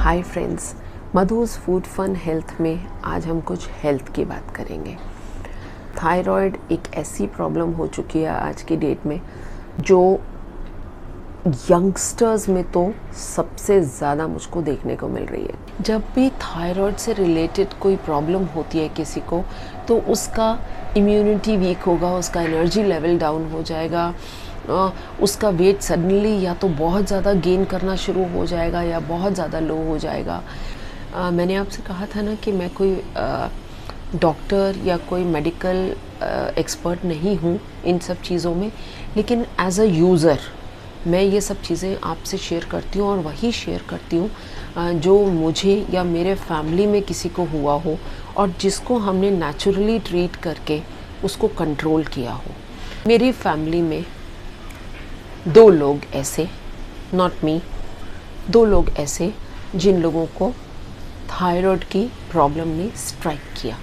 हाय friends, Madhu's food fun health में आज हम कुछ हेल्थ की बात करेंगे। थायराइड एक ऐसी प्रॉब्लम हो चुकी है आज की डेट में जो यंगस्टर्स में तो सबसे ज़्यादा मुझको देखने को मिल रही है। जब भी थायराइड से रिलेटेड कोई प्रॉब्लम होती है किसी को तो उसका इम्यूनिटी वीक होगा, उसका एनर्जी लेवल डाउन हो जाएगा, उसका वेट सडनली या तो बहुत ज़्यादा गेन करना शुरू हो जाएगा या बहुत ज़्यादा लो हो जाएगा। मैंने आपसे कहा था ना कि मैं कोई डॉक्टर या कोई मेडिकल एक्सपर्ट नहीं हूँ इन सब चीज़ों में, लेकिन एज अ यूज़र मैं ये सब चीज़ें आपसे शेयर करती हूँ और वही शेयर करती हूँ जो मुझे या मेरे फैमिली में किसी को हुआ हो और जिसको हमने नेचुरली ट्रीट करके उसको कंट्रोल किया हो। मेरी फैमिली में दो लोग ऐसे, नॉट मी, दो लोग ऐसे जिन लोगों को थायराइड की प्रॉब्लम ने स्ट्राइक किया।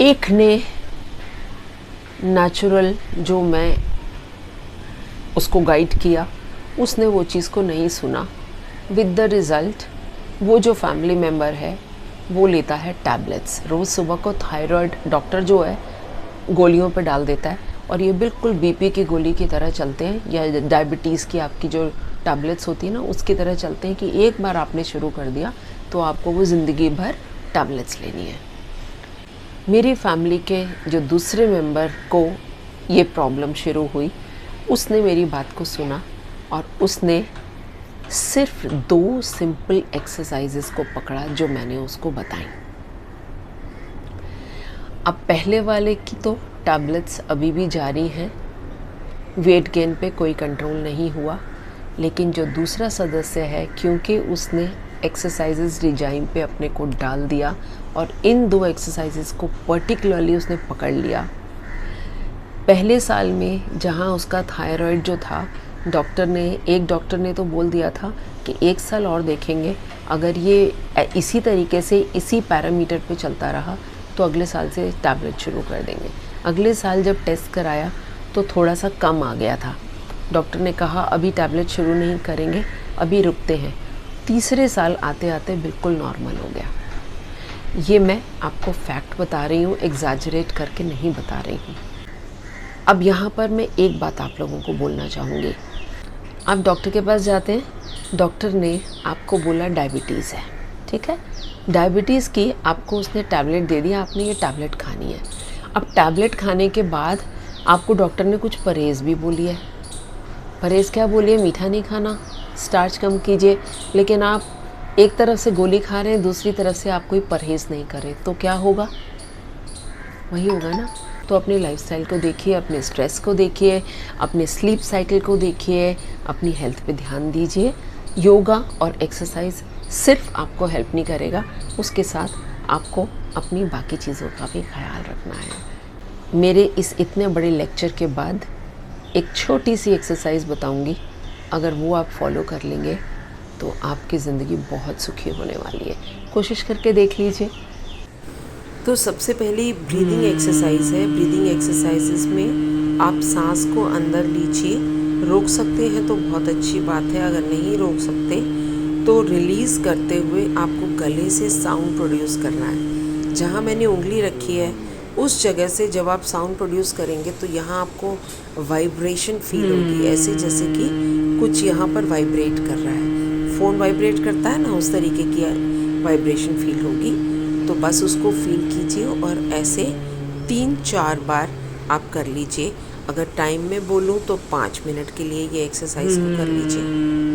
एक ने नेचुरल जो मैं उसको गाइड किया, उसने वो चीज़ को नहीं सुना। विद द रिज़ल्ट वो जो फैमिली मेम्बर है वो लेता है टैबलेट्स। रोज़ सुबह को थायराइड डॉक्टर जो है गोलियों पे डाल देता है और ये बिल्कुल बीपी की गोली की तरह चलते हैं या डायबिटीज़ की आपकी जो टैबलेट्स होती है ना उसकी तरह चलते हैं कि एक बार आपने शुरू कर दिया तो आपको वो ज़िंदगी भर टैबलेट्स लेनी है। मेरी फैमिली के जो दूसरे मेंबर को ये प्रॉब्लम शुरू हुई, उसने मेरी बात को सुना और उसने सिर्फ 2 सिंपल एक्सरसाइजेस को पकड़ा जो मैंने उसको बताई। अब पहले वाले की तो टैबलेट्स अभी भी जारी हैं, वेट गेन पे कोई कंट्रोल नहीं हुआ, लेकिन जो दूसरा सदस्य है क्योंकि उसने एक्सरसाइजेस रिजाइम पे अपने को डाल दिया और इन 2 एक्सरसाइजेस को पर्टिकुलरली उसने पकड़ लिया। पहले साल में जहाँ उसका थायराइड जो था, एक डॉक्टर ने तो बोल दिया था कि 1 साल और देखेंगे, अगर ये इसी तरीके से इसी पैरामीटर पे चलता रहा तो अगले साल से टैबलेट शुरू कर देंगे। अगले साल जब टेस्ट कराया तो थोड़ा सा कम आ गया था। डॉक्टर ने कहा अभी टैबलेट शुरू नहीं करेंगे, अभी रुकते हैं। तीसरे साल आते आते बिल्कुल नॉर्मल हो गया। ये मैं आपको फैक्ट बता रही हूँ, एग्जैजरेट करके नहीं बता रही हूँ। अब यहाँ पर मैं एक बात आप लोगों को बोलना चाहूँगी। आप डॉक्टर के पास जाते हैं, डॉक्टर ने आपको बोला डायबिटीज़ है, ठीक है। डायबिटीज़ की आपको उसने टैबलेट दे दिया, आपने ये टैबलेट खानी है। अब टैबलेट खाने के बाद आपको डॉक्टर ने कुछ परहेज़ भी बोली है। परहेज़ क्या बोली है? मीठा नहीं खाना, स्टार्च कम कीजिए, लेकिन आप एक तरफ से गोली खा रहे हैं, दूसरी तरफ से आप कोई परहेज़ नहीं कर रहे, तो क्या होगा? वही होगा ना। तो अपनी लाइफस्टाइल को देखिए, अपने स्ट्रेस को देखिए, अपने स्लीप साइकिल को देखिए, अपनी हेल्थ पे ध्यान दीजिए। योगा और एक्सरसाइज सिर्फ आपको हेल्प नहीं करेगा, उसके साथ आपको अपनी बाकी चीज़ों का भी ख्याल रखना है। मेरे इस इतने बड़े लेक्चर के बाद एक छोटी सी एक्सरसाइज बताऊंगी, अगर वो आप फॉलो कर लेंगे तो आपकी ज़िंदगी बहुत सुखी होने वाली है। कोशिश करके देख लीजिए। तो सबसे पहली ब्रीदिंग एक्सरसाइज है। ब्रीदिंग एक्सरसाइजेस में आप सांस को अंदर लीजिए, रोक सकते हैं तो बहुत अच्छी बात है, अगर नहीं रोक सकते तो रिलीज़ करते हुए आपको गले से साउंड प्रोड्यूस करना है। जहाँ मैंने उंगली रखी है उस जगह से जब आप साउंड प्रोड्यूस करेंगे तो यहाँ आपको वाइब्रेशन फील होगी, ऐसे जैसे कि कुछ यहाँ पर वाइब्रेट कर रहा है, फ़ोन वाइब्रेट करता है ना, उस तरीके की वाइब्रेशन फील होगी। तो बस उसको फील कीजिए और ऐसे 3-4 बार आप कर लीजिए। अगर टाइम में बोलूँ तो 5 मिनट के लिए ये एक्सरसाइज को कर लीजिए।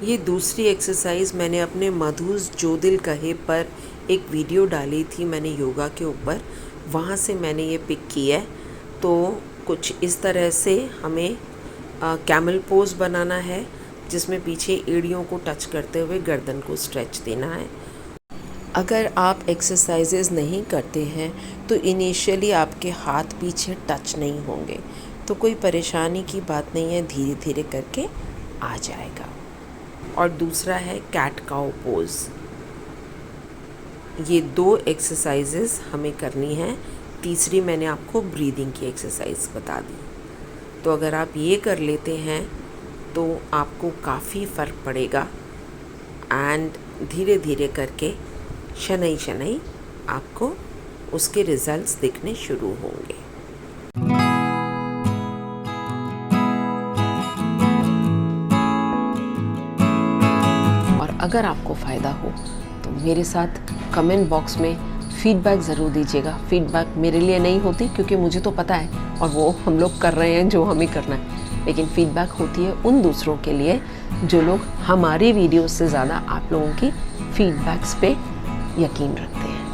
ये दूसरी एक्सरसाइज मैंने अपने मधुस जो दिल कहे पर एक वीडियो डाली थी मैंने योगा के ऊपर, वहाँ से मैंने ये पिक की है। तो कुछ इस तरह से हमें कैमल पोज बनाना है, जिसमें पीछे एड़ियों को टच करते हुए गर्दन को स्ट्रेच देना है। अगर आप एक्सरसाइजेज नहीं करते हैं तो इनिशियली आपके हाथ पीछे टच नहीं होंगे, तो कोई परेशानी की बात नहीं है, धीरे धीरे करके आ जाएगा। और दूसरा है कैट काउ पोज। ये 2 एक्सरसाइजेस हमें करनी है। तीसरी मैंने आपको ब्रीदिंग की एक्सरसाइज बता दी। तो अगर आप ये कर लेते हैं तो आपको काफ़ी फ़र्क पड़ेगा एंड धीरे धीरे करके शनई शनई आपको उसके रिज़ल्ट्स दिखने शुरू होंगे। और अगर आपको फ़ायदा हो तो मेरे साथ कमेंट बॉक्स में फ़ीडबैक ज़रूर दीजिएगा। फ़ीडबैक मेरे लिए नहीं होती क्योंकि मुझे तो पता है और वो हम लोग कर रहे हैं जो हमें करना है, लेकिन फ़ीडबैक होती है उन दूसरों के लिए जो लोग हमारी वीडियोस से ज़्यादा आप लोगों की फ़ीडबैक्स पे यकीन रखते हैं।